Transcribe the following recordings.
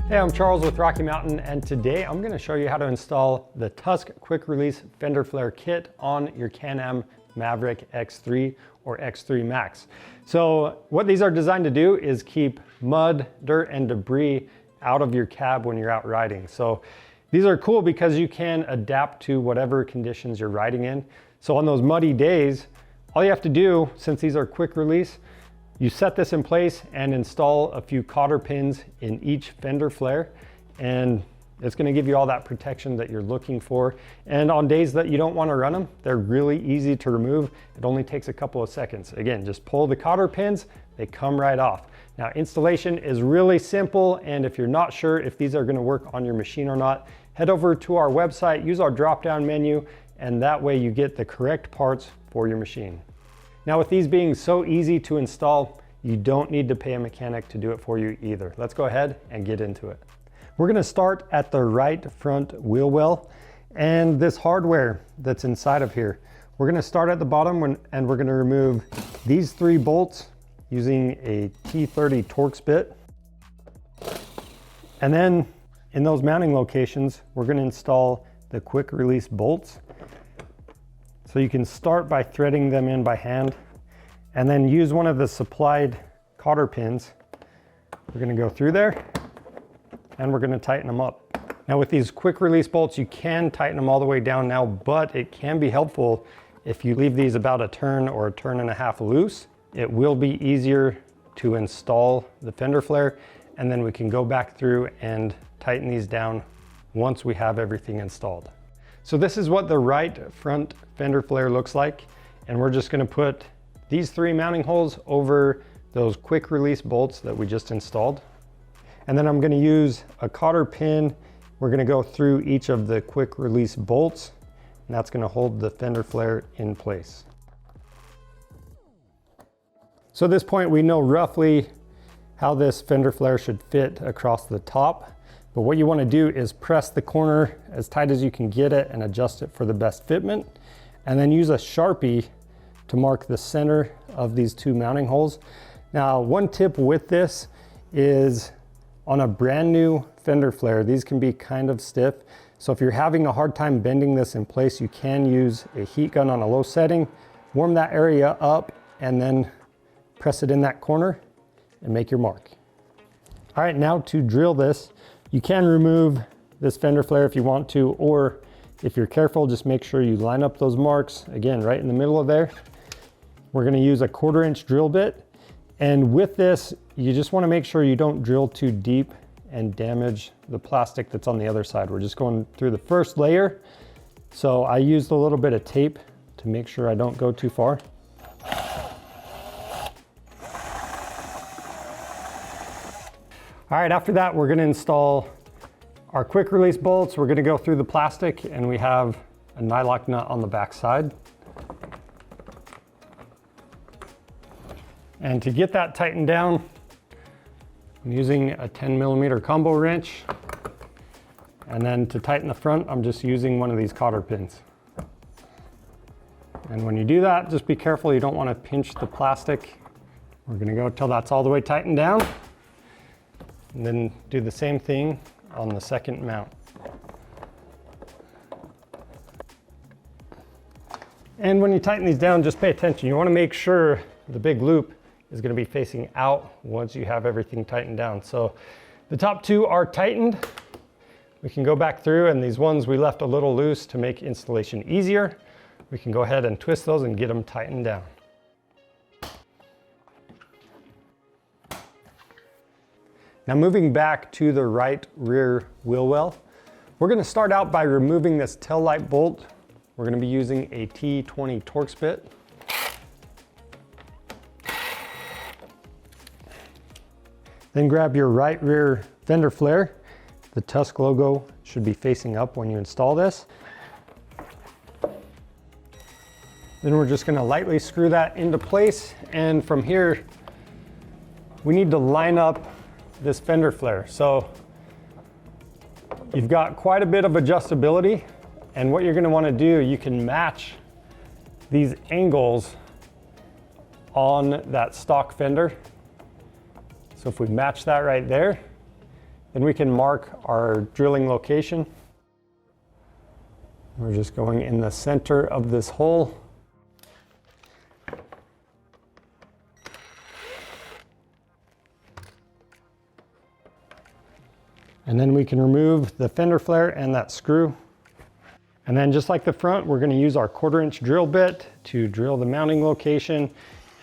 Hey, I'm Charles with Rocky Mountain, and today I'm going to show you how to install the Tusk quick release fender flare kit on your Can-Am Maverick X3 or X3 Max. So what these are designed to do is keep mud, dirt, and debris out of your cab when you're out riding. So these are cool because you can adapt to whatever conditions you're riding in. So on those muddy days, all you have to do, since these are quick release, you set this in place and install a few cotter pins in each fender flare, and it's going to give you all that protection that you're looking for. And on days that you don't want to run them, they're really easy to remove. It only takes a couple of seconds. Again, just pull the cotter pins, they come right off. Now, installation is really simple, and if you're not sure if these are going to work on your machine or not, head over to our website, use our drop-down menu, and that way you get the correct parts for your machine. Now, with these being so easy to install, you don't need to pay a mechanic to do it for you either. Let's go ahead and get into it. We're gonna start at the right front wheel well and this hardware that's inside of here. We're gonna start at the bottom and we're gonna remove these 3 bolts using a T30 Torx bit. And then in those mounting locations, we're gonna install the quick release bolts. So you can start by threading them in by hand and then use one of the supplied cotter pins. We're gonna go through there and we're gonna tighten them up. Now with these quick release bolts, you can tighten them all the way down now, but it can be helpful if you leave these about a turn or a turn and a half loose. It will be easier to install the fender flare, and then we can go back through and tighten these down once we have everything installed. So this is what the right front fender flare looks like, and we're just gonna put these 3 mounting holes over those quick release bolts that we just installed. And then I'm gonna use a cotter pin. We're gonna go through each of the quick release bolts, and that's gonna hold the fender flare in place. So at this point, we know roughly how this fender flare should fit across the top. But what you want to do is press the corner as tight as you can get it and adjust it for the best fitment. And then use a Sharpie to mark the center of these 2 mounting holes. Now, one tip with this is on a brand new fender flare, these can be kind of stiff. So if you're having a hard time bending this in place, you can use a heat gun on a low setting, warm that area up, and then press it in that corner and make your mark. All right, now to drill this, you can remove this fender flare if you want to, or if you're careful, just make sure you line up those marks, again, right in the middle of there. We're gonna use a 1/4 inch drill bit. And with this, you just wanna make sure you don't drill too deep and damage the plastic that's on the other side. We're just going through the first layer. So I used a little bit of tape to make sure I don't go too far. All right, after that, we're gonna install our quick release bolts. We're gonna go through the plastic, and we have a nylock nut on the back side. And to get that tightened down, I'm using a 10mm combo wrench. And then to tighten the front, I'm just using one of these cotter pins. And when you do that, just be careful, you don't wanna pinch the plastic. We're gonna go till that's all the way tightened down. And then do the same thing on the second mount. And when you tighten these down, just pay attention. You want to make sure the big loop is going to be facing out once you have everything tightened down. So the top 2 are tightened. We can go back through, and these ones we left a little loose to make installation easier. We can go ahead and twist those and get them tightened down. Now moving back to the right rear wheel well, we're gonna start out by removing this tail light bolt. We're gonna be using a T20 Torx bit. Then grab your right rear fender flare. The Tusk logo should be facing up when you install this. Then we're just gonna lightly screw that into place. And from here, we need to line up this fender flare. So you've got quite a bit of adjustability, and what you're gonna wanna do, you can match these angles on that stock fender. So if we match that right there, Then we can mark our drilling location. We're just going in the center of this hole. And then we can remove the fender flare and that screw. And then just like the front, we're going to use our 1/4-inch drill bit to drill the mounting location.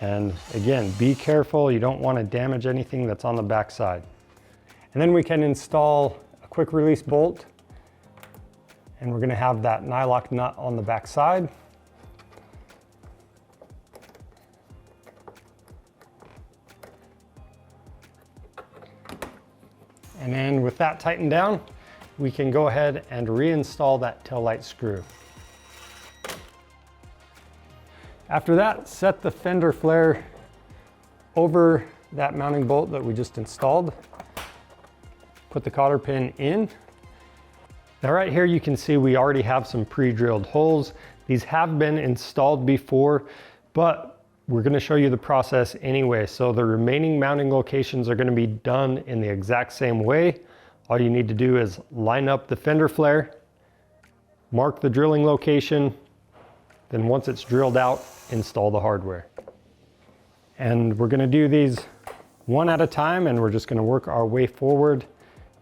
And again, be careful. You don't want to damage anything that's on the back side. And then we can install a quick release bolt. And we're going to have that nylock nut on the back side. And then with that tightened down, we can go ahead and reinstall that tail light screw. After that, set the fender flare over that mounting bolt that we just installed. Put the cotter pin in. Now right here you can see we already have some pre-drilled holes. These have been installed before, but we're going to show you the process anyway. So the remaining mounting locations are going to be done in the exact same way. All you need to do is line up the fender flare, mark the drilling location, then once it's drilled out, install the hardware. And we're going to do these one at a time, and we're just going to work our way forward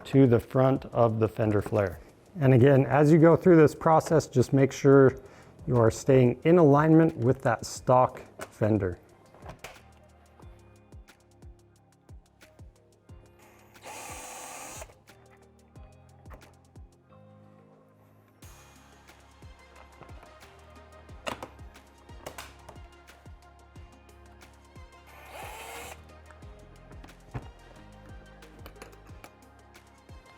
to the front of the fender flare. And again, as you go through this process, just make sure you are staying in alignment with that stock fender.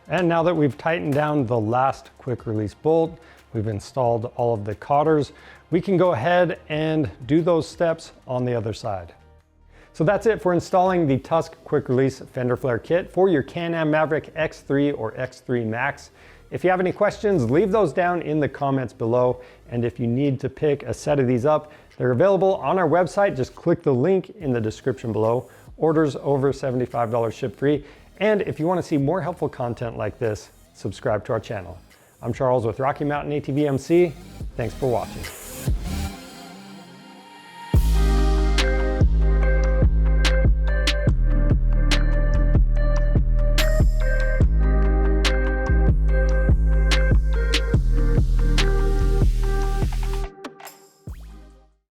And now that we've tightened down the last quick release bolt, we've installed all of the cotters, we can go ahead and do those steps on the other side. So that's it for installing the Tusk quick release fender flare kit for your Can-Am Maverick X3 or X3 Max. If you have any questions, leave those down in the comments below. And if you need to pick a set of these up, they're available on our website. Just click the link in the description below. Orders over $75 ship free. And if you want to see more helpful content like this, subscribe to our channel. I'm Charles with Rocky Mountain ATV MC. Thanks for watching.